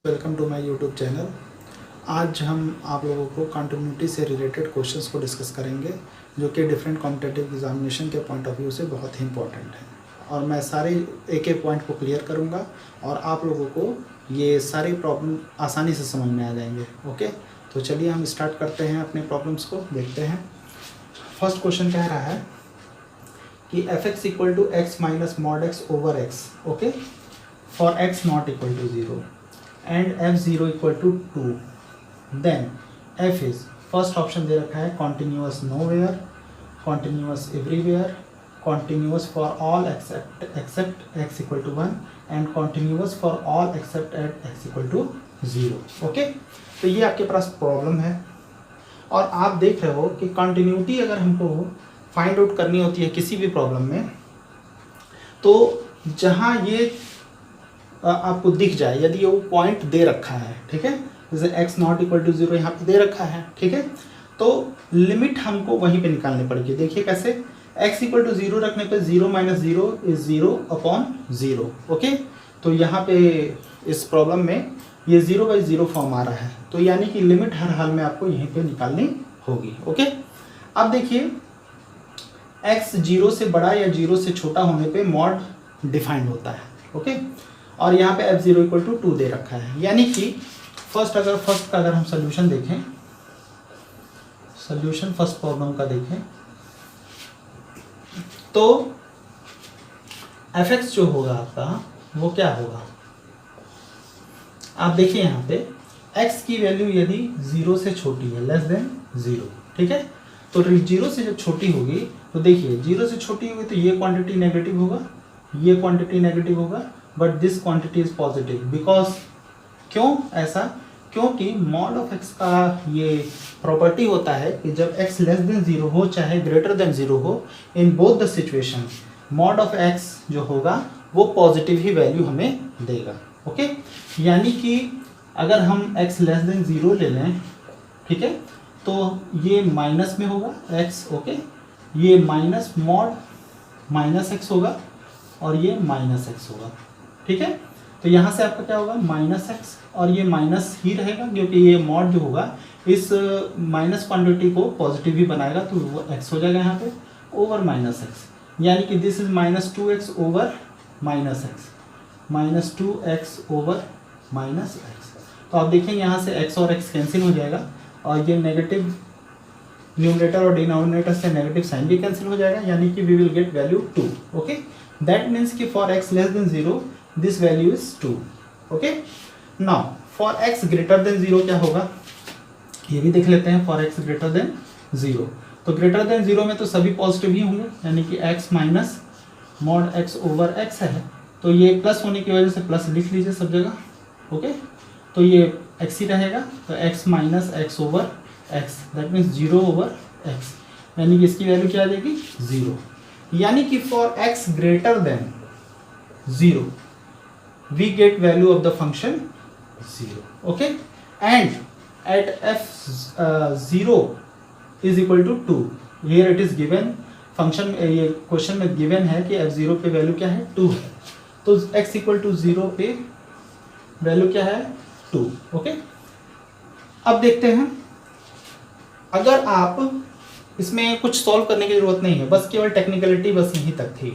Welcome to my YouTube channel. आज हम आप लोगों को कंटिन्यूटी से रिलेटेड क्वेश्चंस को डिस्कस करेंगे जो कि डिफरेंट कॉम्पिटिटिव एग्जामिनेशन के पॉइंट ऑफ व्यू से बहुत ही इंपॉर्टेंट है और मैं सारे एक एक पॉइंट को क्लियर करूंगा और आप लोगों को ये सारी प्रॉब्लम आसानी से समझ में आ जाएंगे। ओके, तो चलिए हम स्टार्ट करते हैं अपने प्रॉब्लम्स को, देखते हैं। फर्स्ट क्वेश्चन कह रहा है कि f(x) = x minus mod x over x, okay, for x not equal to 0 and f0 equal to 2, then f is, first option दे रखा है continuous nowhere, continuous everywhere, continuous for all except x equal to 1 and continuous for all except at x equal to 0। Okay, तो ये आपके पास problem है और आप देख रहे हो कि कंटिन्यूटी अगर हमको फाइंड आउट करनी होती है किसी भी प्रॉब्लम में, तो जहाँ ये आपको दिख जाए, यदि वो पॉइंट दे रखा है, ठीक है, जैसे x नॉट इक्वल टू 0 यहाँ पे दे रखा है, ठीक है, तो लिमिट हमको वहीं पे निकालनी पड़ेगी। देखिए कैसे, x इक्वल टू 0 रखने पे 0 माइनस 0 इज 0/0। ओके, तो यहाँ पे इस प्रॉब्लम में ये 0/0 फॉर्म आ रहा है, तो यानी कि लिमिट हर हाल में आपको यहीं पे निकालनी होगी। ओके, अब देखिए x 0 से बड़ा या 0 से छोटा होने पे मॉड डिफाइंड होता है। ओके, और यहाँ पे f0 इक्वल टू 2 दे रखा है, यानी कि फर्स्ट का अगर हम सोल्यूशन देखें, सोल्यूशन फर्स्ट प्रॉब्लम का देखें, तो fx जो होगा आपका वो क्या होगा, आप देखिए यहाँ पे x की वैल्यू यदि 0 से छोटी है, लेस देन 0, ठीक है, तो 0 से जब छोटी होगी तो देखिए 0 से छोटी होगी तो ये क्वांटिटी नेगेटिव होगा, ये क्वांटिटी नेगेटिव होगा, but this quantity is positive because, क्यों ऐसा, क्योंकि मॉड ऑफ x का ये प्रॉपर्टी होता है कि जब x लेस देन 0 हो चाहे ग्रेटर देन 0 हो, इन both the situation mod of x जो होगा वो पॉजिटिव ही वैल्यू हमें देगा। ओके, यानी कि अगर हम x लेस देन 0 ले लें, ठीक है, तो ये माइनस में होगा x, ओके, ये माइनस मॉड माइनस x होगा और ये माइनस x होगा, ठीक है, तो यहाँ से आपका क्या होगा माइनस एक्स, और ये माइनस ही रहेगा क्योंकि ये मॉड जो होगा इस माइनस क्वांटिटी को पॉजिटिव ही बनाएगा, तो वो x हो जाएगा यहाँ पे ओवर माइनस एक्स, यानी कि this is minus 2x over minus x, minus 2x over minus x. तो आप देखेंगे यहाँ से x और x कैंसिल हो जाएगा और ये नेगेटिव न्यूमरेटर और डिनोमिनेटर से नेगेटिव साइन भी कैंसिल हो जाएगा, यानी कि we will get value 2। Okay, that means कि for x less than 0 this value is 2। Okay, now for x greater than 0 क्या होगा, ये भी देख लेते हैं। फॉर x ग्रेटर देन 0, तो ग्रेटर देन 0 में तो सभी पॉजिटिव ही होंगे, यानी कि x minus mod x over x है, तो ये प्लस होने की वजह से प्लस लिख लीजिए सब जगह। ओके, तो ये x ही रहेगा, तो x minus x over x, that means 0 over x, यानी कि इसकी वैल्यू क्या आ जाएगी 0, यानी कि for x greater than 0 we get value of the function 0। okay, and at f0 is equal to 2, here it is given function, ये question में given है कि f0 पे वैल्यू क्या है 2 है, तो x इक्वल टू 0 पे वैल्यू क्या है 2। ओके, अब देखते हैं, अगर आप इसमें कुछ सॉल्व करने की जरूरत नहीं है, बस केवल टेक्निकलिटी बस यहीं तक थी।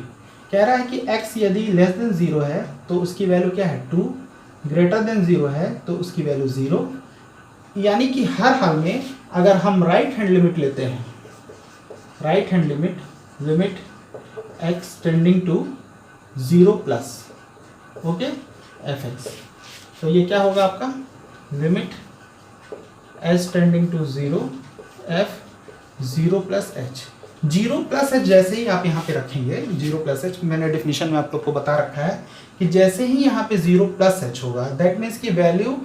कह रहा है कि x यदि लेस देन 0 है तो उसकी वैल्यू क्या है 2, ग्रेटर देन 0 है तो उसकी वैल्यू 0, यानी कि हर हाल में अगर हम राइट हैंड लिमिट लेते हैं, right hand limit, limit x tending to 0 plus, okay, fx, तो ये क्या होगा आपका limit s tending to 0 f 0 plus h, 0 plus h जैसे ही आप यहाँ पे रखेंगे, 0 प्लस h मैंने डेफिनेशन में आप लोग को बता रखा है कि जैसे ही यहाँ पे 0 प्लस h होगा, दैट मीन्स की वैल्यू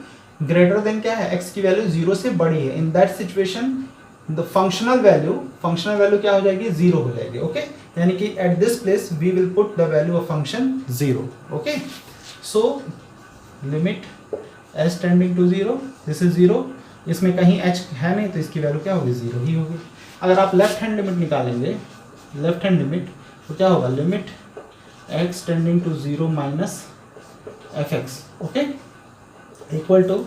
ग्रेटर देन क्या है, x की वैल्यू 0 से बड़ी है, in that situation the functional value क्या हो जाएगी 0 हो जाएगी। ओके, यानी कि at this place we will put the value of function 0। Okay, so limit s tending to 0, this is 0, इसमें कहीं h है नहीं तो इसकी वैल्यू क्या होगी 0 ही होगी। अगर आप लेफ्ट हैंड लिमिट निकालेंगे, लेफ्ट हैंड लिमिट, तो क्या होगा limit x tending to 0 minus fx। Okay, equal to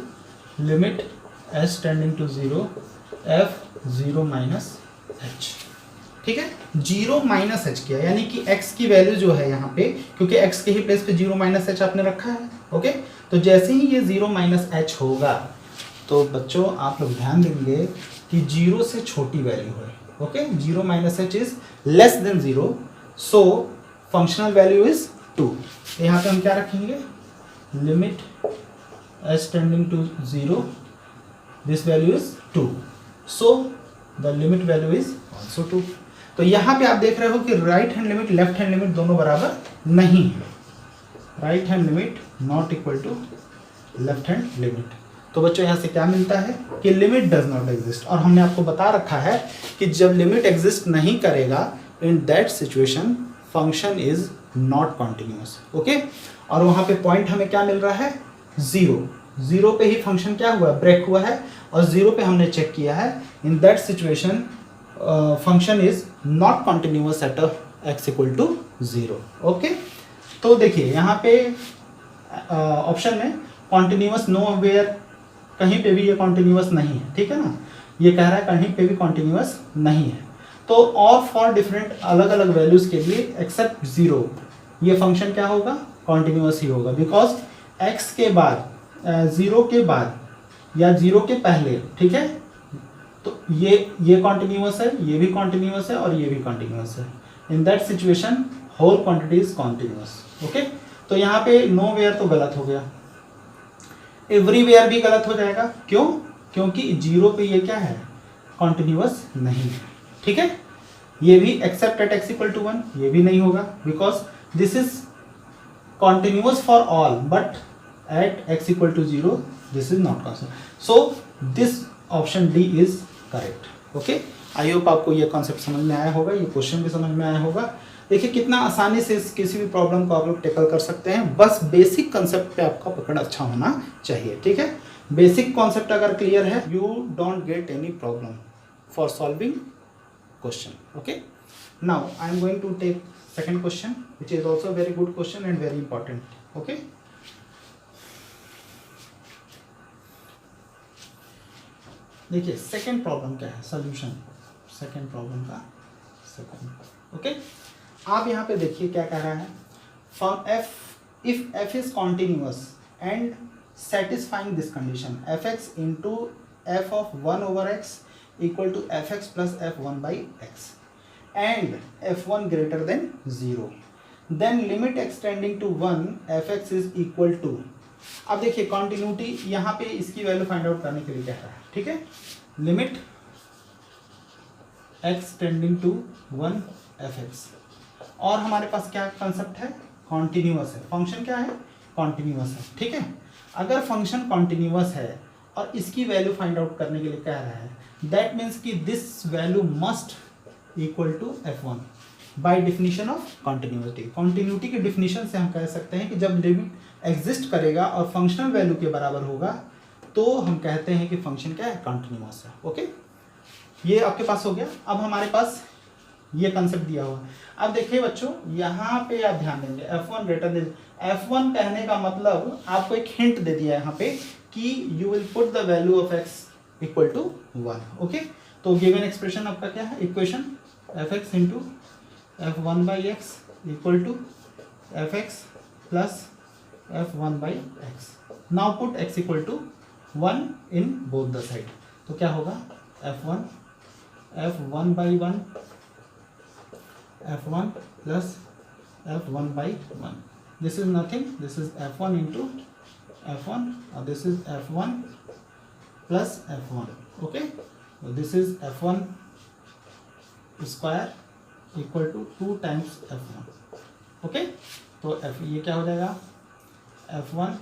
limit h tending to 0 f 0 minus h. ठीक है, 0 माइनस एच किया, यानी कि x की वैल्यू जो है यहाँ पे, क्योंकि x के ही प्लेस पे 0 माइनस एच आपने रखा है। ओके, तो जैसे ही ये 0 माइनस एच होगा तो बच्चों आप लोग ध्यान देंगे कि 0 से छोटी वैल्यू है। Okay, 0 minus h is less than 0, so functional value is 2। यहाँ पे हम क्या रखेंगे, limit h tending to 0, this value is 2, so the limit value is also 2। तो यहाँ पे आप देख रहे हो कि right hand limit left hand limit दोनों बराबर नहीं है, right hand limit not equal to left hand limit. तो बच्चों यहाँ से क्या मिलता है कि लिमिट डज नॉट एग्जिस्ट, और हमने आपको बता रखा है कि जब लिमिट एग्जिस्ट नहीं करेगा इन that situation function is not continuous. Okay, और वहाँ पे पॉइंट हमें क्या मिल रहा है, 0 पे ही फंक्शन क्या हुआ, ब्रेक हुआ है, और 0 पे हमने चेक किया है in that situation function is not continuous at x equal to 0। Okay, तो देखिए यहाँ पे ऑप्शन में कॉन्टिन्यूअस नो वेयर, कहीं पे भी ये कॉन्टिन्यूअस नहीं है। ठीक है ना, ये कह रहा है कहीं पे भी कॉन्टिन्यूअस नहीं है। तो और फॉर डिफरेंट अलग अलग वैल्यूज के लिए एक्सेप्ट 0 ये फंक्शन क्या होगा, कॉन्टिन्यूअस ही होगा, बिकॉज x के बाद 0 के बाद या 0 के पहले, ठीक है, तो ये कॉन्टिन्यूअस है, ये भी कॉन्टिन्यूअस है और ये भी कॉन्टिन्यूअस है। In that situation whole quantity is continuous. Okay, तो यहाँ पे नो वेयर तो गलत हो गया, एवरीवेयर भी गलत हो जाएगा। क्यों, क्योंकि 0 पे ये क्या है, कॉन्टिन्यूअस नहीं है। ठीक है, ये भी except at x equal to 1 ये भी नहीं होगा, because this is continuous for all but at x equal to 0 this is not constant, so this option D is correct. Okay, I hope आपको ये कॉन्सेप्ट समझ में आया होगा, ये क्वेश्चन भी समझ में आया होगा। देखिए कितना आसानी से किसी भी प्रॉब्लम को आप लोग टेकल कर सकते हैं, बस बेसिक कॉन्सेप्ट पे आपका पकड़ अच्छा होना चाहिए। ठीक है, बेसिक कॉन्सेप्ट अगर क्लियर है, you don't get any problem for solving question. Okay, now I am going to take second question which is also very good question and very important. Okay, देखिए सेकंड प्रॉब्लम क्या है, solution second problem का second. Okay, आप यहाँ पे देखिए क्या कह रहा है, from f if f is continuous and satisfying this condition fx into f of 1 over x equal to fx plus f1 by x and f1 greater than 0, then limit x tending to 1 fx is equal to. अब देखिए continuity यहाँ पे इसकी value find out करने के लिए कह रहा है। ठीक है, limit x tending to 1 fx, और हमारे पास क्या कंसेप्ट है, कॉन्टिन्यूअस है, फंक्शन क्या है, कॉन्टिन्यूअस है। ठीक है, अगर फंक्शन कॉन्टिन्यूअस है और इसकी वैल्यू फाइंड आउट करने के लिए कह रहा है, दैट मीन्स कि this value must equal to f1 by definition of continuity. Continuity की डिफिनीशन से हम कह सकते हैं कि जब लिमिट एग्जिस्ट करेगा और फंक्शनल वैल्यू के बराबर होगा तो हम कहते हैं कि फंक्शन क्या है, कॉन्टिन्यूअस है। ओके, ये आपके पास हो गया। अब हमारे पास ये कंसेप्ट दिया हुआ है। अब देखिए बच्चों यहाँ पे आप ध्यान देंगे, f1 ग्रेटर देन, f1 कहने का मतलब आपको एक हिंट दे दिया है यहाँ पे कि you will put the value of x equal to 1। Okay, तो गिवन एक्सप्रेशन आपका क्या है, equation fx into f1 by x equal to fx plus f1 by x. Now put x equal to 1 in both the side, तो क्या होगा, f1 by 1 f1 plus f1 by 1, this is nothing, this is f1 into f1 और this is f1 plus f1। Okay, this is f1 square equal to 2 times f1। Okay, तो ये क्या हो जाएगा, f1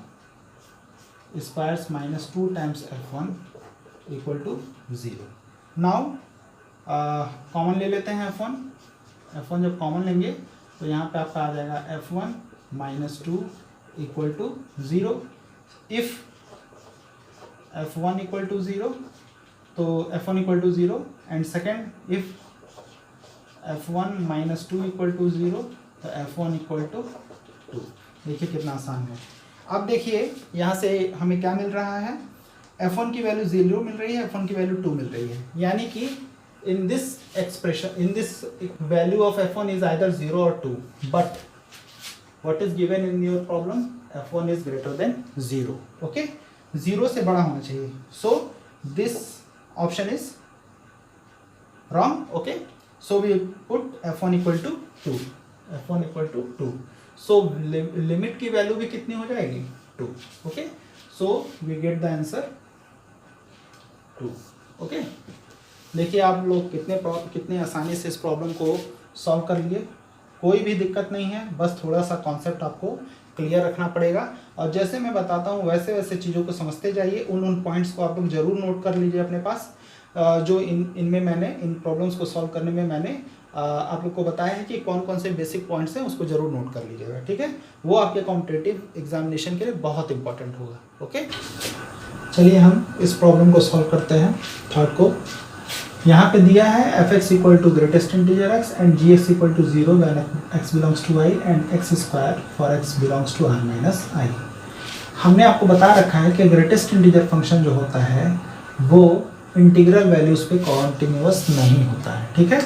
squares minus 2 times f1 equal to 0। Now common ले लेते हैं f1 जब कॉमन लेंगे तो यहाँ पे आपका आ जाएगा f1 minus 2 equal to 0। If f1 equal to 0 तो f1 equal to 0 and second if f1 minus 2 equal to 0 तो f1 इक्वल टू 2। देखिए कितना आसान है। अब देखिए यहाँ से हमें क्या मिल रहा है, f1 की वैल्यू 0 मिल रही है, f1 की वैल्यू 2 मिल रही है, यानी कि in this expression, in this value of f1 is either 0 और 2, but what is given in your problem, f1 is greater than 0, okay, 0 से बड़ा होना चाहिए, so this option is wrong, okay, so we put f1 equal to 2, f1 equal to 2, so limit की value भी कितनी हो जाएगी, 2, okay, so we get the answer 2, okay. देखिए आप लोग कितने आसानी से इस प्रॉब्लम को सॉल्व कर लिए, कोई भी दिक्कत नहीं है, बस थोड़ा सा कॉन्सेप्ट आपको क्लियर रखना पड़ेगा, और जैसे मैं बताता हूँ वैसे वैसे चीज़ों को समझते जाइए, उन पॉइंट्स को आप लोग जरूर नोट कर लीजिए अपने पास, जो इनमें मैंने इन प्रॉब्लम्स को सॉल्व करने में मैंने आप लोग को बताया है कि कौन कौन से बेसिक पॉइंट्स हैं, उसको जरूर नोट कर लीजिएगा, ठीक है, वो आपके कॉम्पिटिटिव एग्जामिनेशन के लिए बहुत इंपॉर्टेंट होगा, ओके। चलिए हम इस प्रॉब्लम को सॉल्व करते हैं, थर्ड को। यहाँ पे दिया है f(x) equal to greatest integer x and gx equal to 0 when x belongs to i and x square for x belongs to i minus i। हमने आपको बता रखा है कि ग्रेटेस्ट इंटीजर फंक्शन जो होता है वो इंटीग्रल वैल्यूज पे कॉन्टिन्यूअस नहीं होता है, ठीक है।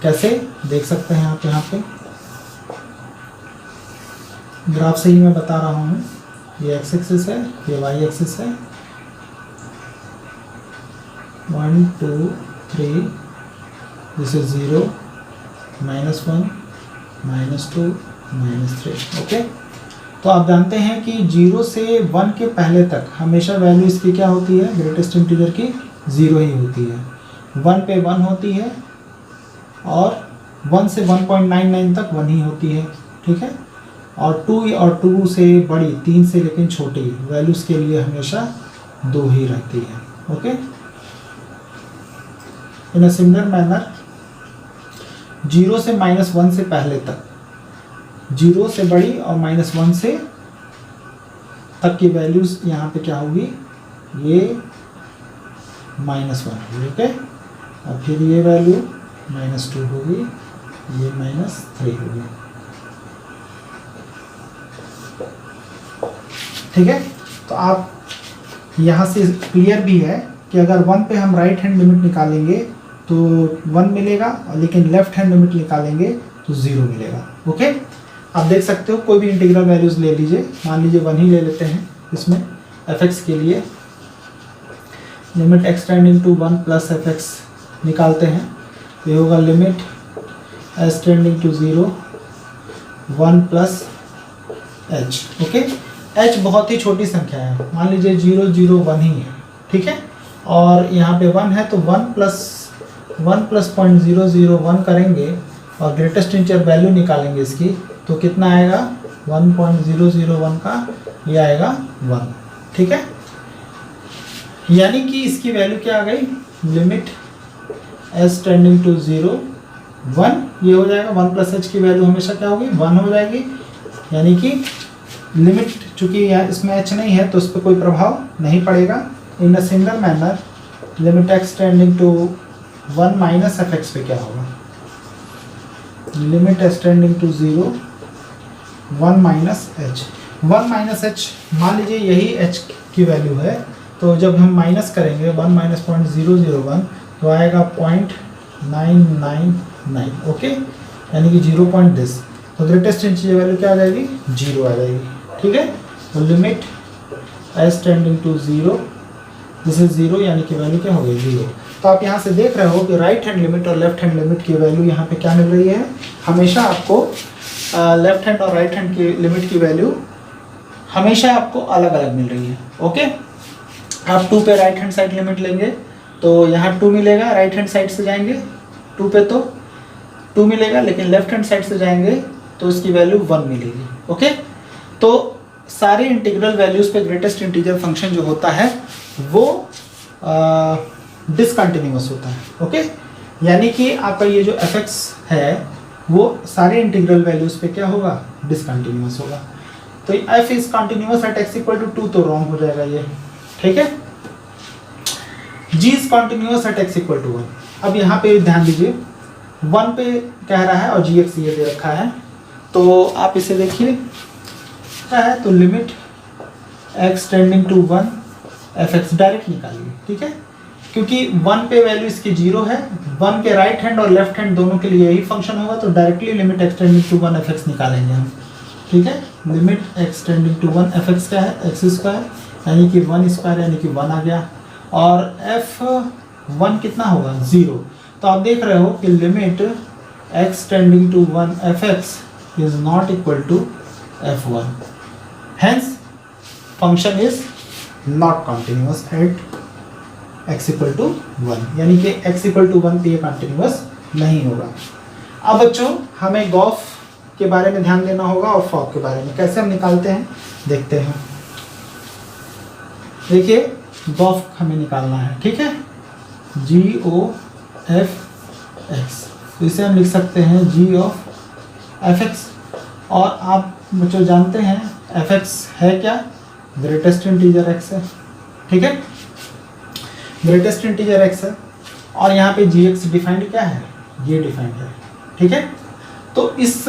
कैसे देख सकते हैं आप यहाँ पे ग्राफ से ही मैं बता रहा हूँ, ये x एक्सिस है, ये y एक्सिस है, 1 2 3, दिस इज 0 -1 -2 -3, ओके। तो आप जानते हैं कि 0 से 1 के पहले तक हमेशा वैल्यू इसकी क्या होती है, ग्रेटेस्ट इंटीजर की 0 ही होती है, 1 पे 1 होती है, और 1 से 1.99 तक 1 ही होती है, ठीक है, और 2 से बड़ी, 3 से लेकिन छोटी वैल्यूज के लिए हमेशा 2 ही रहती है, okay. In a similar manner 0 से -1 से पहले तक, 0 से बड़ी और -1 से तक की वैल्यूज यहाँ पे क्या होगी, ये -1 होगी, ओके, और फिर ये वैल्यू -2 होगी, ये -3 होगी, ठीक है। तो आप यहाँ से क्लियर भी है कि अगर 1 पे हम राइट हैंड लिमिट निकालेंगे तो 1 मिलेगा, लेकिन लेफ्ट हैंड लिमिट निकालेंगे तो 0 मिलेगा, ओके। आप देख सकते हो कोई भी इंटीग्रल वैल्यूज ले लीजिए, मान लीजिए 1 ही ले लेते हैं इसमें f(x) के लिए, limit x tending to 1 plus f(x) निकालते हैं, ये होगा limit s tending to 0 1 plus h, okay. h बहुत ही छोटी संख्या है, मान लीजिए 0 0 1 ही है, ठीक है, और यहाँ पे 1 है तो 1 प्लस 0.001 करेंगे और ग्रेटेस्ट इंटीजर वैल्यू निकालेंगे इसकी, तो कितना आएगा, 1.001 का ये आएगा 1, ठीक है। यानी कि इसकी वैल्यू क्या आ गई, लिमिट s टेंडिंग टू 0 1, ये हो जाएगा 1 प्लस h की वैल्यू हमेशा क्या होगी, 1 हो जाएगी, यानी कि लिमिट चूंकि यहाँ इसमें h नहीं है तो उस पर कोई प्रभाव नहीं पड़ेगा। In a similar manner limit x tending to 1 minus f(x) पे क्या होगा, limit s tending to 0 1 minus h, 1 minus h, मान लीजिए यही h की वैल्यू है, तो जब हम माइनस करेंगे 1 माइनस 0.001 तो आएगा 0.999, ओके, यानी कि 0 पॉइंट दिस, तो ग्रेटेस्ट इंटीजर वैल्यू क्या आ जाएगी, 0 आ जाएगी, ठीक है। तो limit s tending to 0, this is 0, यानी कि वैल्यू क्या हो गई, 0। तो आप यहाँ से देख रहे हो कि राइट हैंड लिमिट और लेफ्ट हैंड लिमिट की वैल्यू यहाँ पे क्या मिल रही है, हमेशा आपको लेफ्ट हैंड और राइट हैंड की लिमिट की वैल्यू हमेशा आपको अलग अलग मिल रही है, ओके। आप 2 पे राइट हैंड साइड लिमिट लेंगे तो यहाँ 2 मिलेगा, राइट हैंड साइड से जाएंगे 2 पे तो 2 मिलेगा, लेकिन लेफ्ट हैंड साइड से जाएंगे तो इसकी वैल्यू 1 मिलेगी, ओके। तो सारे इंटीग्रल वैल्यूज पे ग्रेटेस्ट इंटीजर फंक्शन जो होता है वो डिसकंटिन्यूअस होता है, ओके, यानी कि आपका ये जो f(x) है वो सारे इंटीग्रल वैल्यूज पे क्या होगा, डिसकंटिन्यूअस होगा। तो f is continuous at x equal to 2 तो रॉन्ग हो जाएगा ये, ठीक है। g is continuous at x equal to 1, अब यहाँ पे ध्यान दीजिए 1 पे कह रहा है और gx ये दे रखा है, तो आप इसे देखिए क्या है, तो limit x tending to 1 f x direct निकालिए, ठीक है, क्योंकि 1 पे वैल्यू इसकी 0 है, 1 के राइट हैंड और लेफ्ट हैंड दोनों के लिए यही फंक्शन होगा, तो directly limit x tending to 1 f x निकालेंगे हम, ठीक है। Limit x tending to 1 f x क्या है, एक्स स्क्वायर, यानी कि 1 स्क्वायर यानी कि 1 आ गया, और एफ 1 कितना होगा 0। तो आप देख रहे हो कि limit x tending to 1 f x is not equal to f1, hence function is not continuous at x equal to 1, यानी कि x equal to 1 पे ये continuous नहीं होगा। अब बच्चों हमें गॉफ के बारे में ध्यान देना होगा और फॉग के बारे में, कैसे हम निकालते हैं देखते हैं। देखिए गॉफ हमें निकालना है, ठीक है, GOF x, तो इसे हम लिख सकते हैं G ऑफ एफ एक्स, और आप बच्चों जानते हैं एफ एक्स है क्या, ग्रेटेस्ट इंटीजर एक्स है, ठीक है, ग्रेटेस्ट इंटीजर एक्स है, और यहाँ पे जी एक्स डिफाइंड क्या है, ये डिफाइंड है, ठीक है। तो इस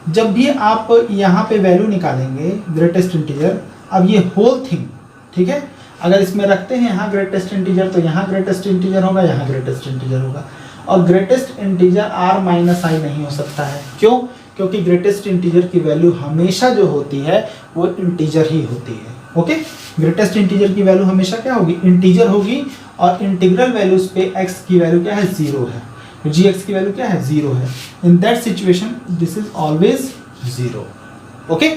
जब भी आप यहाँ पे वैल्यू निकालेंगे ग्रेटेस्ट इंटीजर, अब ये होल थिंग, ठीक है, अगर इसमें रखते हैं यहाँ ग्रेटेस्ट इंटीजर तो यहाँ ग्रेटेस्ट इंटीजर होगा, यहाँ ग्रेटेस्ट इंटीजर होगा, और ग्रेटेस्ट इंटीजर r माइनस आई नहीं हो सकता है, क्यों, क्योंकि ग्रेटेस्ट इंटीजर की वैल्यू हमेशा जो होती है वो इंटीजर ही होती है, ओके। ग्रेटेस्ट इंटीजर की वैल्यू हमेशा क्या होगी, इंटीजर होगी, और इंटीग्रल वैल्यूज पे x की वैल्यू क्या है, 0 है, तो gx की वैल्यू क्या है, 0 है, in that situation this is always 0, okay.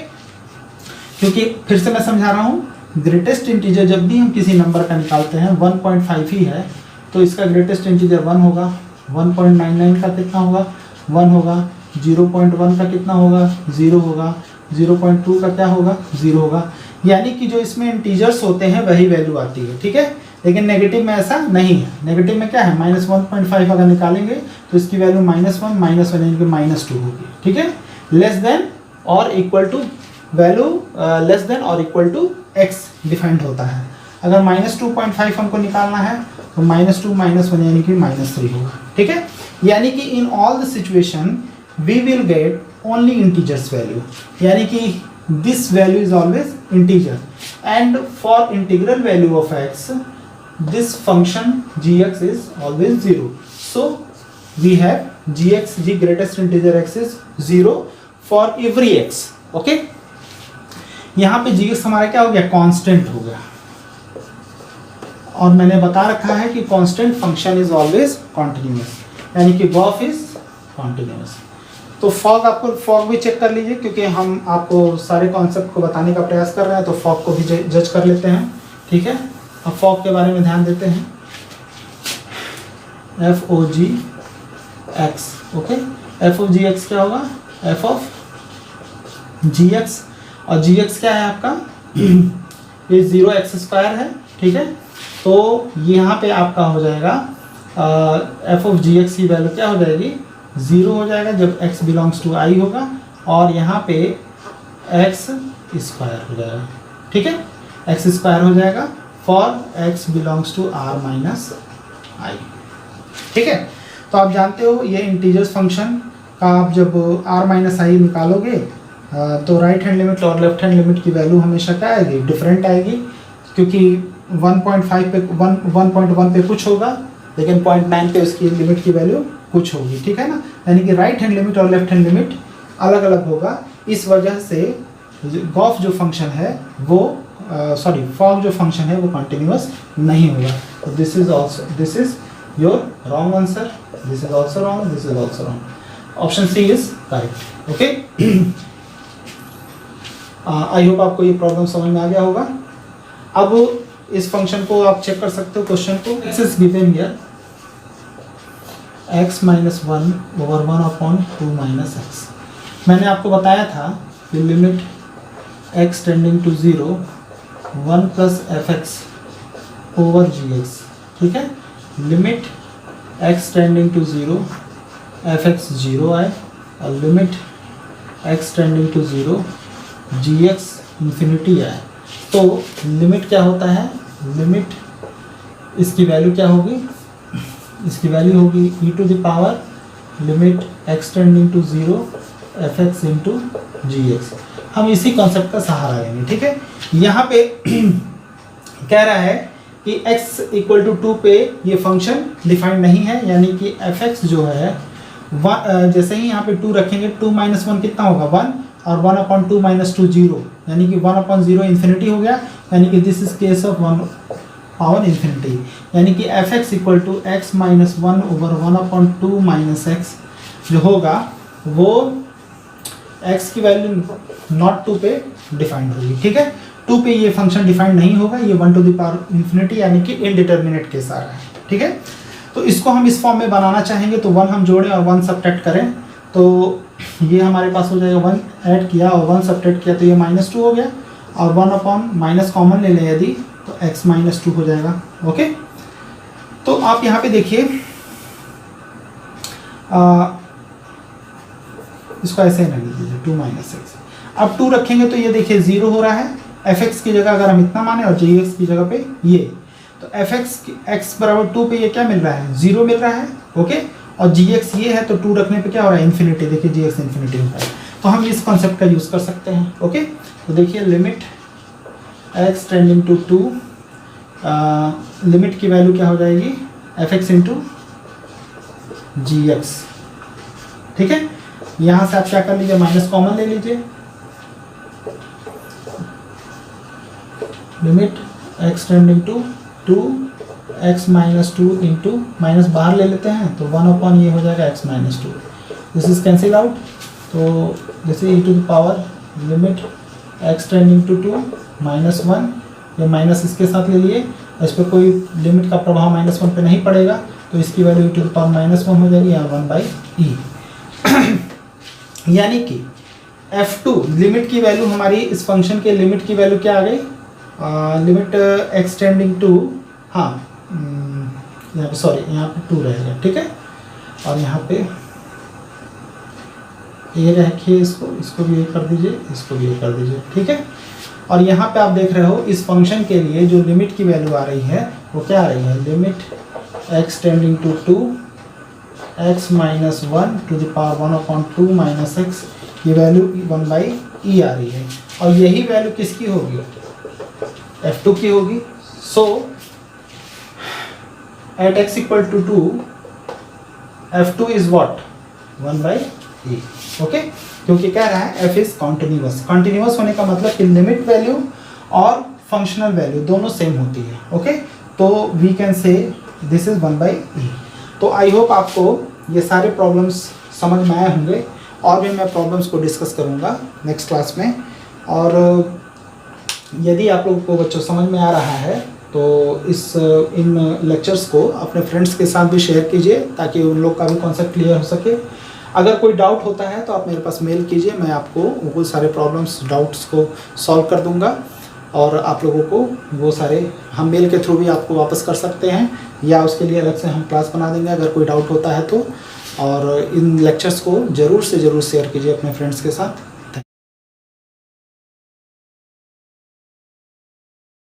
क्योंकि फिर से मैं समझा रहा हूँ, ग्रेटेस्ट इंटीजर जब भी हम किसी नंबर का निकालते हैं 1.5 ही है तो इसका ग्रेटेस्ट इंटीजर 1 होगा, 1.99 का कितना होगा, 1 होगा, 0.1 का कितना होगा, 0 होगा, 0.2 का क्या होगा, 0 होगा, यानी कि जो इसमें इंटीजर्स होते हैं वही वैल्यू आती है, ठीक है। लेकिन नेगेटिव में ऐसा नहीं है, नेगेटिव में क्या है, -1.5 अगर निकालेंगे तो इसकी वैल्यू -1 यानी कि -2 होगी, ठीक है। लेस देन और equal to value less than और इक्वल टू x डिफाइंड होता है। अगर -2.5 हमको निकालना है तो -2 -1 यानी कि -3 होगा, ठीक है। यानी कि in all the situation we will get only integers value, यानी कि this value is always integer, and for integral value of x this function gx is always 0, so we have gx, g greatest integer x is 0 for every x, okay। यहाँ पे gx हमारा क्या हो गया, constant हो गया, और मैंने बता रखा है कि constant function is always continuous, यानी कि गॉफ इज कॉन्टिन्यूस। तो फॉग, आपको फॉग भी चेक कर लीजिए, क्योंकि हम आपको सारे कॉन्सेप्ट को बताने का प्रयास कर रहे हैं, तो फॉग को भी जज कर लेते हैं, ठीक है। अब फॉग के बारे में ध्यान देते हैं, f o g x, okay, f of g x क्या होगा, एफ ऑफ जी एक्स, और जी एक्स क्या है आपका, ये 0x² है, ठीक है। तो यहाँ पे आपका हो जाएगा एफ ऑफ जी एक्स की वैल्यू क्या हो जाएगी, 0 हो जाएगा जब x बिलोंग्स टू i होगा, और यहाँ पे x² हो जाएगा, ठीक है, x² हो जाएगा for x belongs to r minus I, ठीक है। तो आप जानते हो ये इंटीजर्स फंक्शन का आप जब r माइनस आई निकालोगे तो राइट हैंड लिमिट और लेफ्ट हैंड लिमिट की वैल्यू हमेशा क्या आएगी, डिफरेंट आएगी, क्योंकि 1.5 पे 1.1 पे कुछ होगा, लेकिन 0.9 पे उसकी लिमिट की वैल्यू कुछ होगी, ठीक है ना। यानी कि राइट हैंड लिमिट और लेफ्ट हैंड लिमिट अलग अलग होगा, इस वजह से गॉफ जो फंक्शन है वो फॉग जो फंक्शन है वो कंटिन्यूअस नहीं होगा। तो this is your wrong answer, this is also wrong, this is also wrong, option C is correct, okay. I hope आपको ये प्रॉब्लम समझ में आ गया होगा। अब इस फंक्शन को आप चेक कर सकते हो, क्वेश्चन को, x is given here x minus 1 over 1/2 minus x। मैंने आपको बताया था कि limit x tending to 0 1 plus fx over gx, ठीक है। Limit x tending to 0 fx 0 आए, और limit x tending to 0 gx infinity आए। तो लिमिट क्या होता है, लिमिट इसकी वैल्यू क्या होगी, इसकी वैल्यू होगी e to the power limit x tending to 0 fx into gx। हम इसी कॉन्सेप्ट का सहारा लेंगे, ठीक है। यहाँ पे कह रहा है कि x इक्वल टू 2 पे ये फंक्शन डिफाइंड नहीं है, यानी कि fx जो है जैसे ही यहाँ पे 2 रखेंगे 2 माइनस 1 कितना होगा 1, और 1/2 माइनस 2 0, यानी कि 1/0 इन्फिनिटी हो गया, यानी कि this is case of 1 infinity, यानी कि fx equal to x minus 1 over 1/2 minus x जो होगा वो x की वैल्यू नॉट 2 पे डिफाइंड होगी, ठीक है। 2 पे ये फंक्शन डिफाइंड नहीं होगा, ये 1 टू द पावर इन्फिनिटी यानी कि इनडिटर्मिनेट केस आ रहा है, ठीक है। तो इसको हम इस फॉर्म में बनाना चाहेंगे तो 1 हम जोड़ें और 1 सब्ट्रैक्ट करें, तो ये हमारे पास हो जाएगा 1 ऐड किया और 1 सब्ट्रैक्ट किया तो ये -2 हो गया, और 1 माइनस कॉमन ले लें यदि तो x माइनस 2 हो जाएगा, ओके। तो आप यहाँ पे देखिए इसको ऐसे ही लिख दीजिए 2 माइनस एक्स। अब 2 रखेंगे तो ये देखिए 0 हो रहा है, fx की जगह अगर हम इतना माने और gx की जगह पे ये, तो fx x बराबर 2 पे ये क्या मिल रहा है 0 मिल रहा है, ओके। और gx ये है तो 2 रखने पे क्या हो रहा है इन्फिनिटी, देखिए gx इन्फिनिटी हो रहा है, तो हम इस कॉन्सेप्ट का यूज़ कर सकते हैं, ओके। तो देखिए limit x tending to 2, limit की वैल्यू क्या हो जाएगी fx इंटू gx, ठीक है। यहाँ से आप क्या कर लीजिए माइनस कॉमन ले लीजिए, limit x tending to 2x minus 2 into minus बाहर ले लेते हैं तो 1 ये हो जाएगा x minus 2, this is cancel out, तो this is to the power limit x tending to 2 minus 1, ये माइनस इसके साथ ले लिए, इस पर कोई लिमिट का प्रभाव -1 पे नहीं पड़ेगा, तो इसकी वैल्यू टू द पावर -1 हो जाएगी या 1/e। यानी कि f2 लिमिट की वैल्यू हमारी इस फंक्शन के लिमिट की वैल्यू क्या आ गई, लिमिट x टेंडिंग टू, हाँ यहाँ पे सॉरी यहाँ पे 2 रहेगा, ठीक है। और यहाँ पे ये रखिए, इसको भी ये कर दीजिए, इसको भी ये कर दीजिए, ठीक है। और यहाँ पे आप देख रहे हो इस फंक्शन के लिए जो लिमिट की वैल्यू आ रही है वो क्या आ रही है, limit x tending to 2x minus 1 to the power 1/2 minus x, ये वैल्यू 1/e आ रही है, और यही वैल्यू किसकी होगी f2 की होगी। So at x equal to 2 f2 is what 1/e, okay, क्योंकि कह रहा है f इज कॉन्टिन्यूअस। कॉन्टिन्यूअस होने का मतलब कि लिमिट वैल्यू और फंक्शनल वैल्यू दोनों सेम होती है, ओके। तो we can say this is 1/e। तो आई होप आपको ये सारे प्रॉब्लम्स समझ में आए होंगे, और भी मैं प्रॉब्लम्स को डिस्कस करूँगा नेक्स्ट क्लास में। और यदि आप लोगों को बच्चों समझ में आ रहा है तो इन लेक्चर्स को अपने फ्रेंड्स के साथ भी शेयर कीजिए ताकि उन लोग का भी कॉन्सेप्ट क्लियर हो सके। अगर कोई डाउट होता है तो आप मेरे पास मेल कीजिए, मैं आपको वो सारे प्रॉब्लम्स डाउट्स को सॉल्व कर दूंगा, और आप लोगों को वो सारे हम मेल के थ्रू भी आपको वापस कर सकते हैं, या उसके लिए अलग से हम क्लास बना देंगे अगर कोई डाउट होता है तो। और इन लेक्चर्स को ज़रूर से ज़रूर शेयर कीजिए अपने फ्रेंड्स के साथ।